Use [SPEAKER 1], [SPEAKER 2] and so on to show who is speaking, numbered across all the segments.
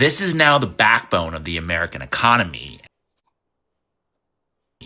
[SPEAKER 1] This is now the backbone of the American economy.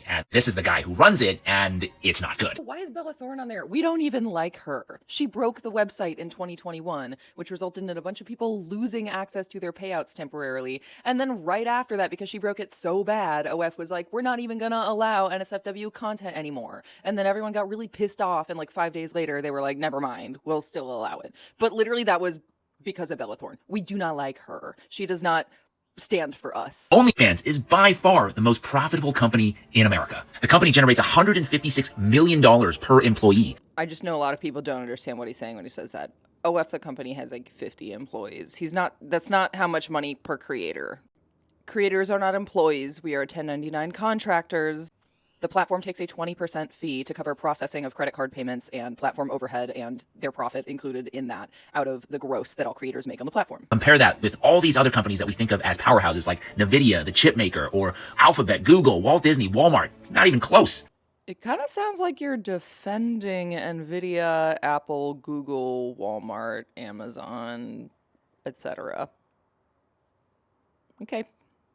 [SPEAKER 1] And this is the guy who runs it, and it's not good.
[SPEAKER 2] Why is Bella Thorne on there? We don't even like her. She broke the website in 2021, which resulted in a bunch of people losing access to their payouts temporarily. And then right after that, because she broke it so bad, OF was like, we're not even gonna allow NSFW content anymore. And then everyone got really pissed off, and like 5 days later, they were like, never mind, we'll still allow it. But literally that was because of Bella Thorne. We do not like her. She does not stand for us.
[SPEAKER 1] OnlyFans is by far the most profitable company in America. The company generates $156 million per employee.
[SPEAKER 2] I just know a lot of people don't understand what he's saying when he says that. OF, the company, has like 50 employees. That's not how much money per creator. Creators are not employees. We are 1099 contractors. The platform takes a 20% fee to cover processing of credit card payments and platform overhead and their profit included in that out of the gross that all creators make on the platform.
[SPEAKER 1] Compare that with all these other companies that we think of as powerhouses like Nvidia, the chip maker, or Alphabet, Google, Walt Disney, Walmart. It's not even close.
[SPEAKER 2] It kind of sounds like you're defending Nvidia, Apple, Google, Walmart, Amazon, etc. Okay.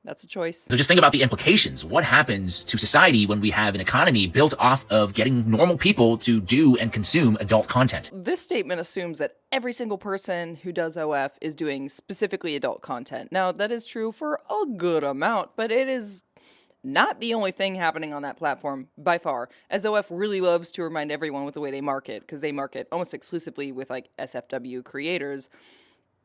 [SPEAKER 2] That's a choice.
[SPEAKER 1] So just think about the implications. What happens to society when we have an economy built off of getting normal people to do and consume adult content?
[SPEAKER 2] This statement assumes that every single person who does OF is doing specifically adult content. Now, that is true for a good amount, but it is not the only thing happening on that platform by far, as OF really loves to remind everyone with the way they market, because they market almost exclusively with like SFW creators.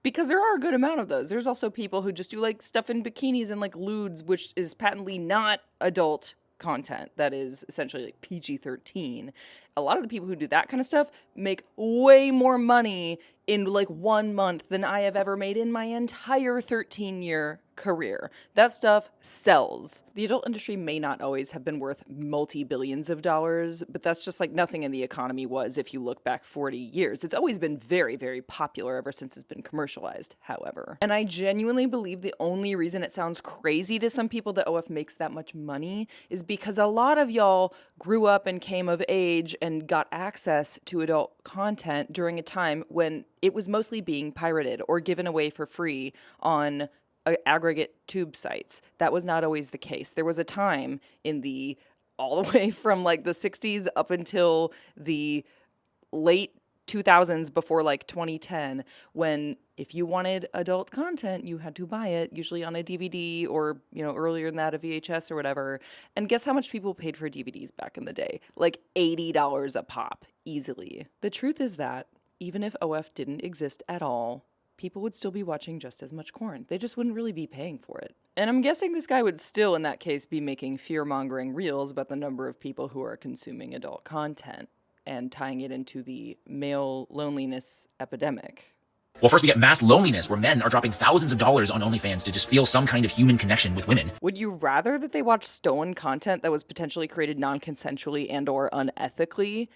[SPEAKER 2] Because there are a good amount of those. There's also people who just do like stuff in bikinis and like lewds, which is patently not adult content. That is essentially like PG-13. A lot of the people who do that kind of stuff make way more money in like 1 month than I have ever made in my entire 13-year career. That stuff sells. The adult industry may not always have been worth multi-billions of dollars, but that's just like nothing in the economy was if you look back 40 years. It's always been very, very popular ever since it's been commercialized, however. And I genuinely believe the only reason it sounds crazy to some people that OF makes that much money is because a lot of y'all grew up and came of age and got access to adult content during a time when it was mostly being pirated or given away for free on aggregate tube sites. That was not always the case. There was a time in the all the way from like the 60s up until the late 2000s before like 2010 when if you wanted adult content you had to buy it, usually on a DVD or earlier than that a VHS or whatever. And guess how much people paid for DVDs back in the day? Like $80 a pop, easily. The truth is that even if OF didn't exist at all, people would still be watching just as much porn. They just wouldn't really be paying for it. And I'm guessing this guy would still, in that case, be making fear-mongering reels about the number of people who are consuming adult content and tying it into the male loneliness epidemic.
[SPEAKER 1] Well, first we get mass loneliness, where men are dropping thousands of dollars on OnlyFans to just feel some kind of human connection with women.
[SPEAKER 2] Would you rather that they watch stolen content that was potentially created non-consensually and or unethically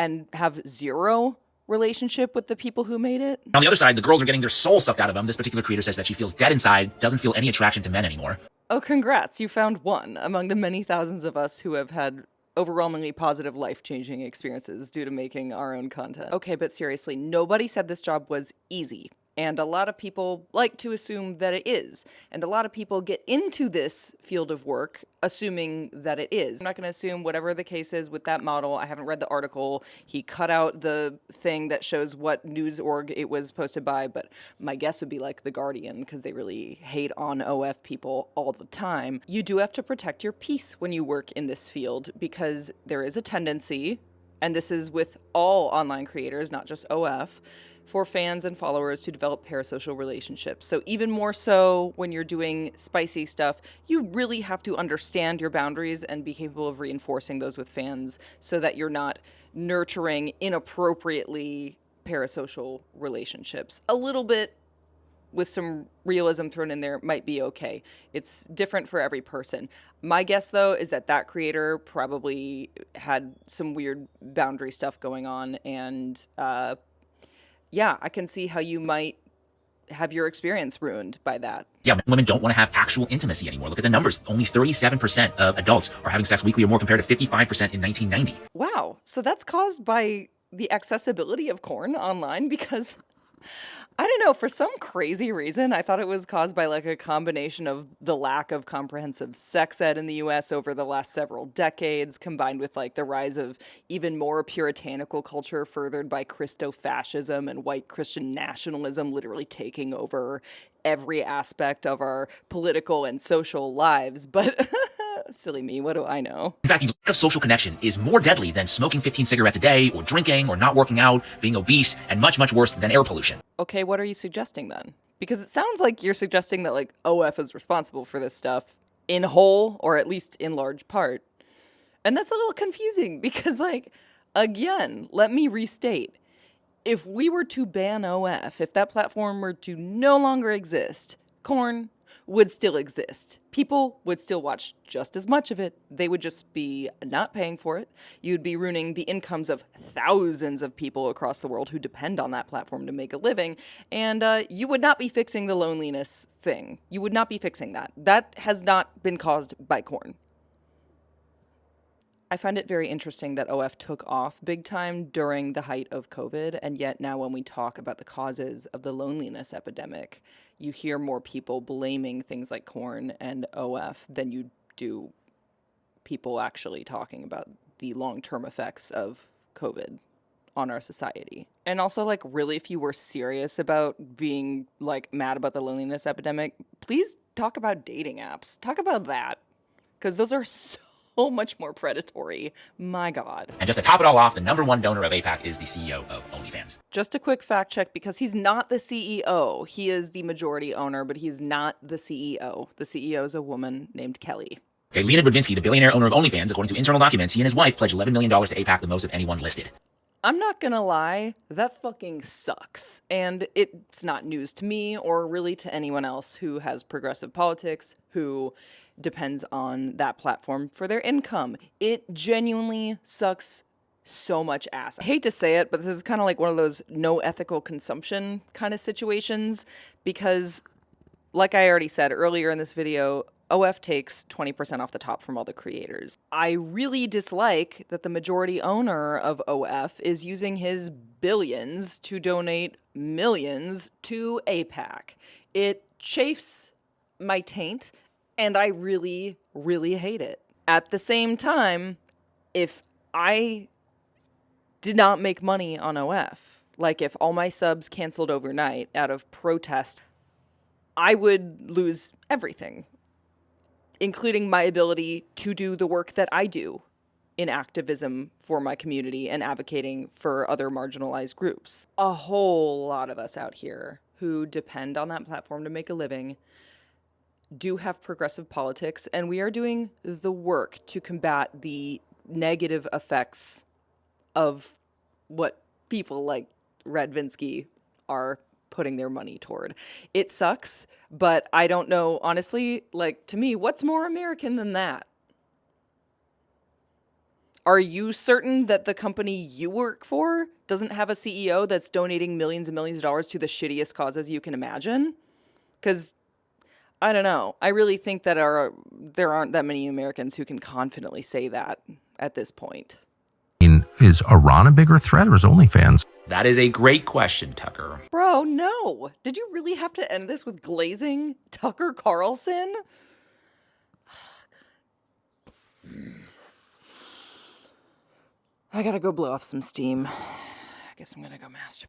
[SPEAKER 2] and have zero relationship with the people who made it?
[SPEAKER 1] On the other side, the girls are getting their soul sucked out of them. This particular creator says that she feels dead inside, doesn't feel any attraction to men anymore.
[SPEAKER 2] Oh, congrats. You found one among the many thousands of us who have had overwhelmingly positive life-changing experiences due to making our own content. Okay, but seriously, nobody said this job was easy. And a lot of people like to assume that it is. And a lot of people get into this field of work assuming that it is. I'm not going to assume whatever the case is with that model. I haven't read the article. He cut out the thing that shows what news org it was posted by, but my guess would be like The Guardian, because they really hate on OF people all the time. You do have to protect your peace when you work in this field, because there is a tendency, and this is with all online creators, not just OF, for fans and followers to develop parasocial relationships. So even more so when you're doing spicy stuff, you really have to understand your boundaries and be capable of reinforcing those with fans so that you're not nurturing inappropriately parasocial relationships. A little bit with some realism thrown in there might be okay. It's different for every person. My guess, though, is that that creator probably had some weird boundary stuff going on, and yeah, I can see how you might have your experience ruined by that.
[SPEAKER 1] Yeah, women don't want to have actual intimacy anymore. Look at the numbers. Only 37% of adults are having sex weekly or more, compared to 55% in 1990.
[SPEAKER 2] Wow. So that's caused by the accessibility of porn online, because I don't know, for some crazy reason, I thought it was caused by like a combination of the lack of comprehensive sex ed in the US over the last several decades, combined with like the rise of even more puritanical culture furthered by Christo-fascism and white Christian nationalism literally taking over every aspect of our political and social lives. But silly me, what do I know?
[SPEAKER 1] In fact, the lack of social connection is more deadly than smoking 15 cigarettes a day, or drinking, or not working out, being obese, and much, much worse than air pollution.
[SPEAKER 2] Okay, what are you suggesting then? Because it sounds like you're suggesting that like OF is responsible for this stuff in whole or at least in large part. And that's a little confusing because like again, let me restate. If we were to ban OF, if that platform were to no longer exist, Corn would still exist. People would still watch just as much of it. They would just be not paying for it. You'd be ruining the incomes of thousands of people across the world who depend on that platform to make a living. And you would not be fixing the loneliness thing. You would not be fixing that. That has not been caused by Corn. I find it very interesting that OF took off big time during the height of COVID, and yet now when we talk about the causes of the loneliness epidemic, you hear more people blaming things like Corn and OF than you do people actually talking about the long-term effects of COVID on our society. And also, like, really, if you were serious about being, like, mad about the loneliness epidemic, please talk about dating apps. Talk about that. Because those are so much more predatory. My God.
[SPEAKER 1] And just to top it all off, the #1 donor of APAC is the CEO of OnlyFans.
[SPEAKER 2] Just a quick fact check, because he's not the CEO. He is the majority owner, but he's not the CEO. The CEO is a woman named Kelly.
[SPEAKER 1] Okay, Lena Budvinsky, the billionaire owner of OnlyFans, according to internal documents, he and his wife pledged $11 million to APAC, the most of anyone listed.
[SPEAKER 2] I'm not gonna lie, that fucking sucks. And it's not news to me or really to anyone else who has progressive politics, who depends on that platform for their income. It genuinely sucks so much ass. I hate to say it, but this is kind of like one of those no ethical consumption kind of situations because, like I already said earlier in this video, OF takes 20% off the top from all the creators. I really dislike that the majority owner of OF is using his billions to donate millions to APAC. It chafes my taint, and I really, really hate it. At the same time, if I did not make money on OF, like if all my subs canceled overnight out of protest, I would lose everything, including my ability to do the work that I do in activism for my community and advocating for other marginalized groups. A whole lot of us out here who depend on that platform to make a living do have progressive politics, and we are doing the work to combat the negative effects of what people like Radvinsky are putting their money toward. It sucks, but I don't know, honestly, like, to me, what's more American than that? Are you certain that the company you work for doesn't have a CEO that's donating millions and millions of dollars to the shittiest causes you can imagine? Because I don't know. I really think that there aren't that many Americans who can confidently say that at this point.
[SPEAKER 3] Is Iran a bigger threat or is OnlyFans?
[SPEAKER 1] That is a great question, Tucker.
[SPEAKER 2] Bro, no. Did you really have to end this with glazing Tucker Carlson? I gotta go blow off some steam. I guess I'm gonna go masturbate.